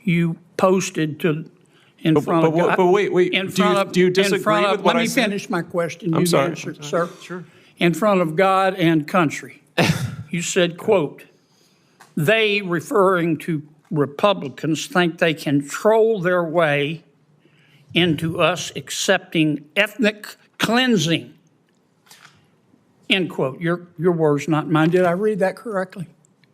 you posted to in front of God. But wait. In Do front you, of, do you in disagree front of, with what let I me said? finish my question. I'm You sorry. answer, sir. Sure. In front of God and country. You said, quote, they, referring to Republicans, think they can troll their way into us accepting ethnic cleansing. End quote. Your words, not mine. Did I read that correctly?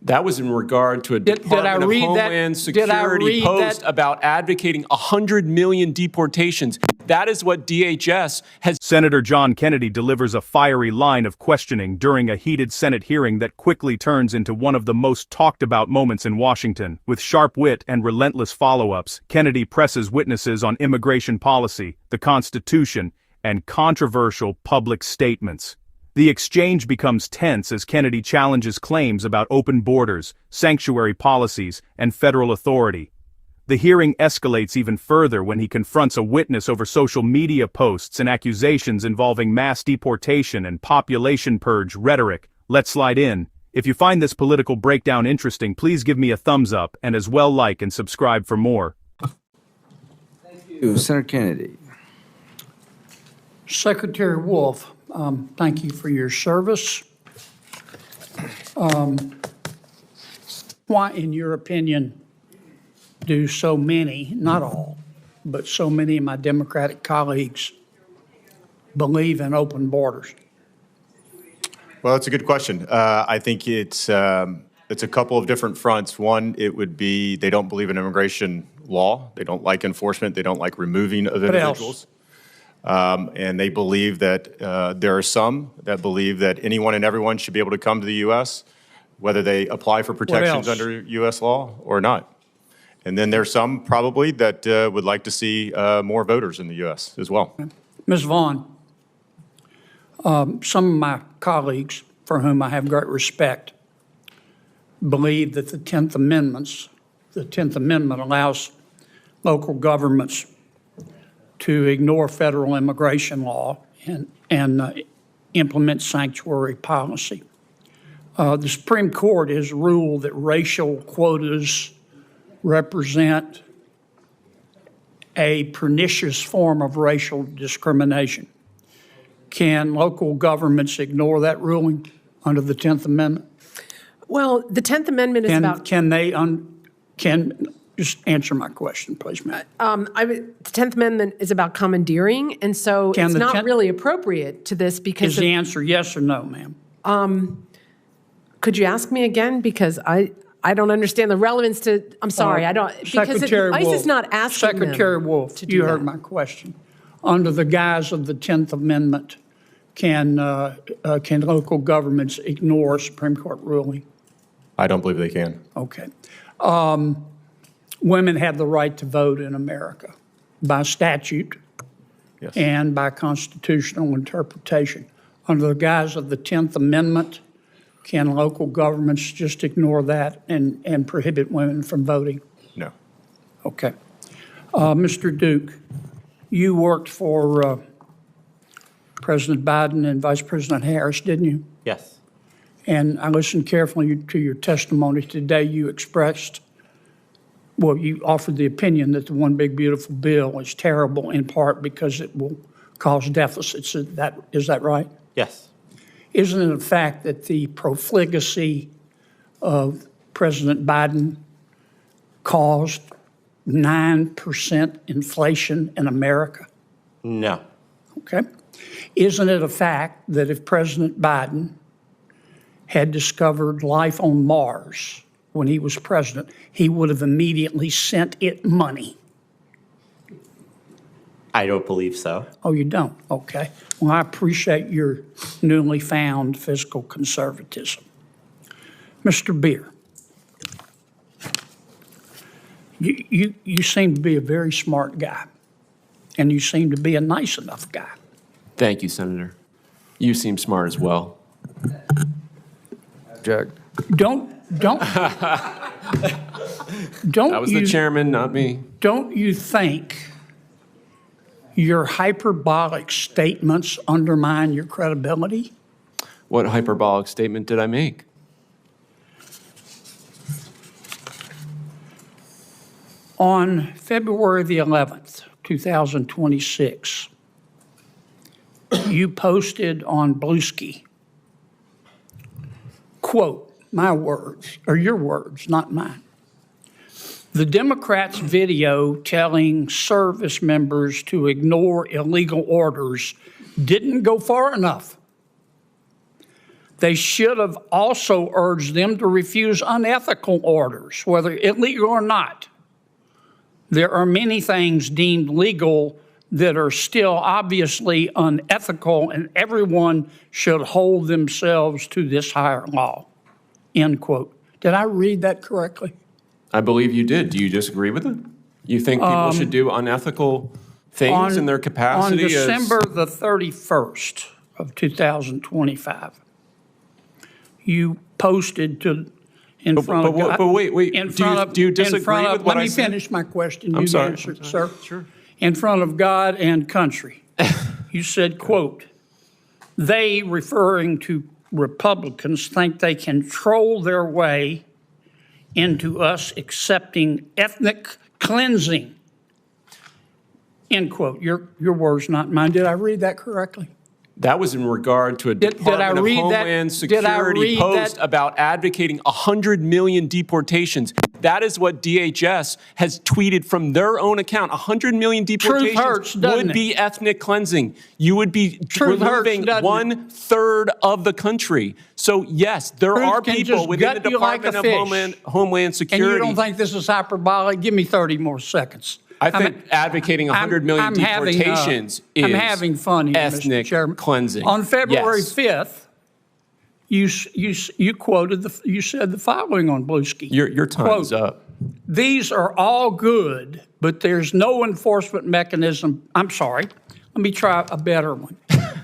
That was in regard to a Did I Department of read that? Homeland Did I Security read post that? about advocating 100 million deportations. That is what DHS has. Senator John Kennedy delivers a fiery line of questioning during a heated Senate hearing that quickly turns into one of the most talked about moments in Washington. With sharp wit and relentless follow-ups, Kennedy presses witnesses on immigration policy, the Constitution, and controversial public statements. The exchange becomes tense as Kennedy challenges claims about open borders, sanctuary policies, and federal authority. The hearing escalates even further when he confronts a witness over social media posts and accusations involving mass deportation and population purge rhetoric. Let's slide in. If you find this political breakdown interesting, please give me a thumbs up and as well like and subscribe for more. Thank you, Senator Kennedy. Secretary Wolf, thank you for your service. Why, in your opinion, do so many, not all, but so many of my Democratic colleagues believe in open borders? Well, that's a good question. I think it's a couple of different fronts. One, it would be they don't believe in immigration law. They don't like enforcement. They don't like removing of individuals. And they believe that there are some that believe that anyone and everyone should be able to come to the U.S., whether they apply for protections under U.S. law or not. And then there's some probably that would like to see more voters in the U.S. as well. Ms. Vaughn, some of my colleagues, for whom I have great respect, believe that the 10th Amendment allows local governments to ignore federal immigration law and implement sanctuary policy. The Supreme Court has ruled that racial quotas represent a pernicious form of racial discrimination. Can local governments ignore that ruling under the 10th Amendment? Well, the 10th Amendment is about... Just answer my question, please, ma'am. the 10th Amendment is about commandeering, and so it's not really appropriate to this because... Is the answer yes or no, ma'am? Could you ask me again? Because I don't understand the relevance to... I'm sorry, I don't... Because ICE is not asking them Secretary Wolf, you heard my question. Under the guise of the 10th Amendment, can local governments ignore a Supreme Court ruling? I don't believe they can. Okay. Women have the right to vote in America by statute Yes. and by constitutional interpretation. Under the guise of the 10th Amendment, can local governments just ignore that and prohibit women from voting? No. Okay. Mr. Duke, you worked for President Biden and Vice President Harris, didn't you? Yes. And I listened carefully to your testimony today. You expressed, well, you offered the opinion that the One Big Beautiful Bill is terrible in part because it will cause deficits. Is that right? Yes. Isn't it a fact that the profligacy of President Biden caused 9% inflation in America? No. Okay. Isn't it a fact that if President Biden had discovered life on Mars when he was president, he would have immediately sent it money? I don't believe so. Oh, you don't? Okay. Well, I appreciate your newly found fiscal conservatism. Mr. Beer, you seem to be a very smart guy, and you seem to be a nice enough guy. Thank you, Senator. You seem smart as well. Jack. Don't That was the chairman, not me. Don't you think your hyperbolic statements undermine your credibility? What hyperbolic statement did I make? On February the 11th, 2026, you posted on Bluesky, quote, my words, or your words, not mine. The Democrats' video telling service members to ignore illegal orders didn't go far enough. They should have also urged them to refuse unethical orders, whether illegal or not. There are many things deemed legal that are still obviously unethical, and everyone should hold themselves to this higher law, end quote. Did I read that correctly? I believe you did. Do you disagree with it? You think people should do unethical things in their capacity? On December the 31st of 2025, you posted in front of God. But wait. Do you disagree with what I said? Let me finish my question. I'm You sorry. answered, sir. Sure. In front of God and country, you said, quote, they, referring to Republicans, think they can troll their way into us accepting ethnic cleansing, end quote. Your words, not mine. Did I read that correctly? That was in regard to a Department of Homeland Security post about advocating 100 million deportations. That is what DHS has tweeted from their own account. 100 million deportations would be ethnic cleansing. You would be removing 1/3 of the country. So yes, there are people within the Department of Homeland Security. And you don't think this is hyperbolic? Give me 30 more seconds. I think advocating 100 million deportations is I'm having fun here, ethnic Mr. Chairman. cleansing. On February 5th, you quoted you said the following on Bluesky. Your time's up. These are all good, but there's no enforcement mechanism. I'm sorry. Let me try a better one.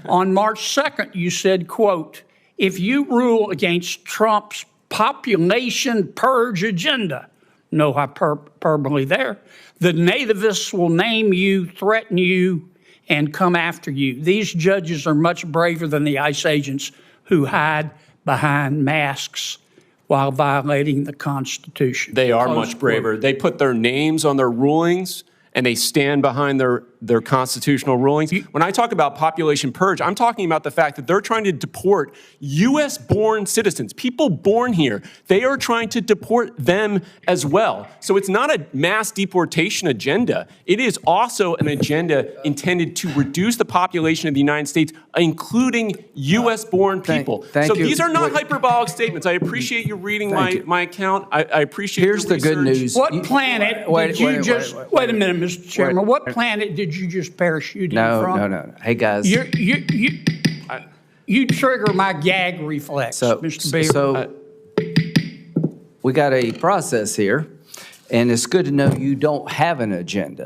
On March 2nd, you said, quote, if you rule against Trump's population purge agenda, no hyperbole there, the nativists will name you, threaten you, and come after you. These judges are much braver than the ICE agents who hide behind masks while violating the Constitution. They are much braver. They put their names on their rulings and they stand behind their constitutional rulings. When I talk about population purge, I'm talking about the fact that they're trying to deport U.S.-born citizens, people born here. They are trying to deport them as well. So it's not a mass deportation agenda. It is also an agenda intended to reduce the population of the United States, including U.S.-born people. Thank you. These are not hyperbolic statements. I appreciate you reading my account. I appreciate your research. Here's the good news. What planet did you just, wait a minute, Mr. Chairman, what planet did you just parachute in from? No. Hey, guys. You trigger my gag reflex, Mr. Beaver. So we got a process here, and it's good to know you don't have an agenda.